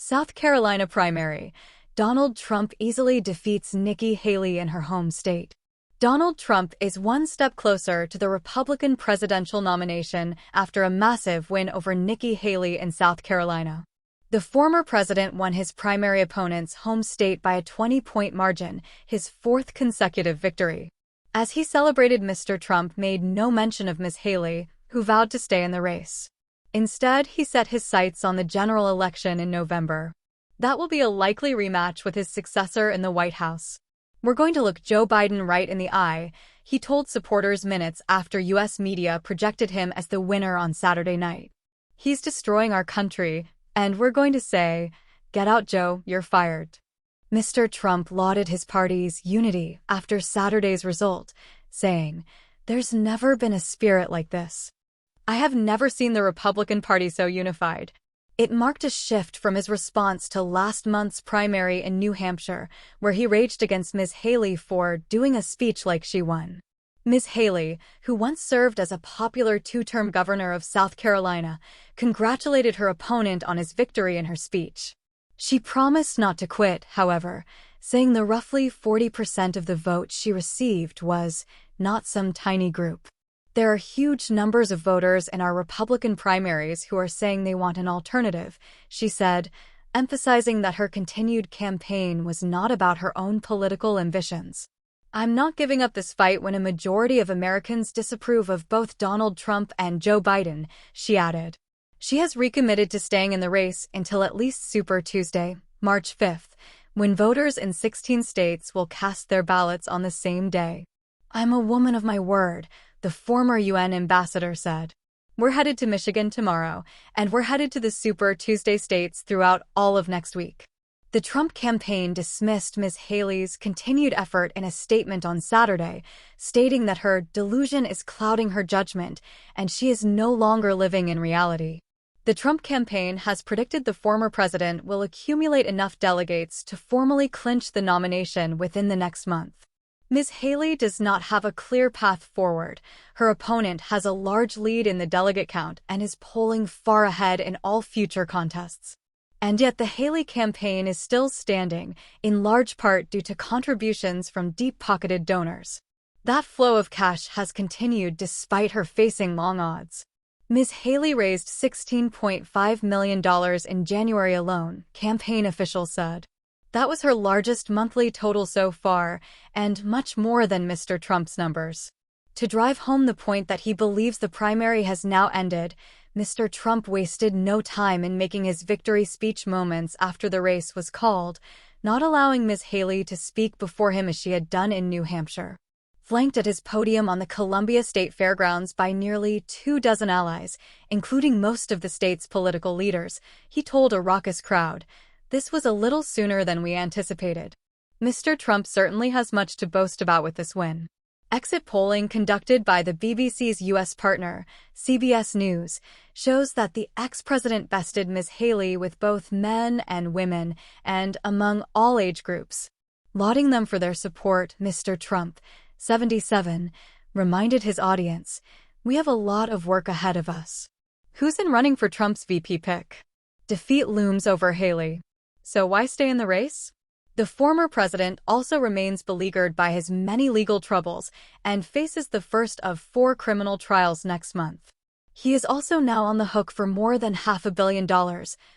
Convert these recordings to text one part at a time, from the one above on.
South Carolina primary. Donald Trump easily defeats Nikki Haley in her home state. Donald Trump is one step closer to the Republican presidential nomination after a massive win over Nikki Haley in South Carolina. The former president won his primary opponent's home state by a 20-point margin, his fourth consecutive victory. As he celebrated, Mr. Trump made no mention of Ms. Haley, who vowed to stay in the race. Instead, he set his sights on the general election in November. That will be a likely rematch with his successor in the White House. "We're going to look Joe Biden right in the eye," he told supporters minutes after U.S. media projected him as the winner on Saturday night. "He's destroying our country, and we're going to say, 'Get out, Joe, you're fired.'" Mr. Trump lauded his party's unity after Saturday's result, saying, "There's never been a spirit like this. I have never seen the Republican Party so unified." It marked a shift from his response to last month's primary in New Hampshire, where he raged against Ms. Haley for doing a speech like she won. Ms. Haley, who once served as a popular two-term governor of South Carolina, congratulated her opponent on his victory in her speech. She promised not to quit, however, saying the roughly 40% of the vote she received was not some tiny group. "There are huge numbers of voters in our Republican primaries who are saying they want an alternative," she said, emphasizing that her continued campaign was not about her own political ambitions. "I'm not giving up this fight when a majority of Americans disapprove of both Donald Trump and Joe Biden," she added. She has recommitted to staying in the race until at least Super Tuesday, March 5th, when voters in 16 states will cast their ballots on the same day. "I'm a woman of my word," the former UN ambassador said. "We're headed to Michigan tomorrow, and we're headed to the Super Tuesday states throughout all of next week." The Trump campaign dismissed Ms. Haley's continued effort in a statement on Saturday, stating that her delusion is clouding her judgment and she is no longer living in reality. The Trump campaign has predicted the former president will accumulate enough delegates to formally clinch the nomination within the next month. Ms. Haley does not have a clear path forward. Her opponent has a large lead in the delegate count and is polling far ahead in all future contests. And yet the Haley campaign is still standing, in large part due to contributions from deep-pocketed donors. That flow of cash has continued despite her facing long odds. Ms. Haley raised $16.5 million in January alone, campaign officials said. That was her largest monthly total so far, and much more than Mr. Trump's numbers. To drive home the point that he believes the primary has now ended, Mr. Trump wasted no time in making his victory speech moments after the race was called, not allowing Ms. Haley to speak before him as she had done in New Hampshire. Flanked at his podium on the Columbia State Fairgrounds by nearly 24 allies, including most of the state's political leaders, he told a raucous crowd, "This was a little sooner than we anticipated." Mr. Trump certainly has much to boast about with this win. Exit polling conducted by the BBC's U.S. partner, CBS News, shows that the ex-president bested Ms. Haley with both men and women and among all age groups. Lauding them for their support, Mr. Trump, 77, reminded his audience, "We have a lot of work ahead of us." Who's in running for Trump's VP pick? Defeat looms over Haley. So why stay in the race? The former president also remains beleaguered by his many legal troubles and faces the first of 4 criminal trials next month. He is also now on the hook for more than $500 million,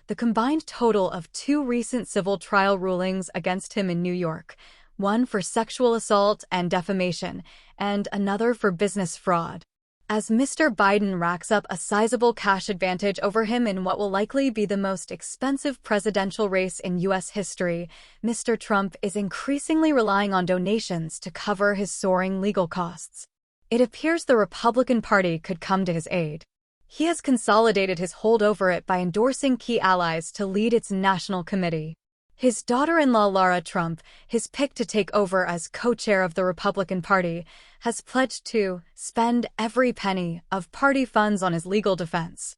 the combined total of 2 recent civil trial rulings against him in New York, one for sexual assault and defamation, and another for business fraud. As Mr. Biden racks up a sizable cash advantage over him in what will likely be the most expensive presidential race in U.S. history, Mr. Trump is increasingly relying on donations to cover his soaring legal costs. It appears the Republican Party could come to his aid. He has consolidated his hold over it by endorsing key allies to lead its national committee. His daughter-in-law Lara Trump, his pick to take over as co-chair of the Republican Party, has pledged to spend every penny of party funds on his legal defense.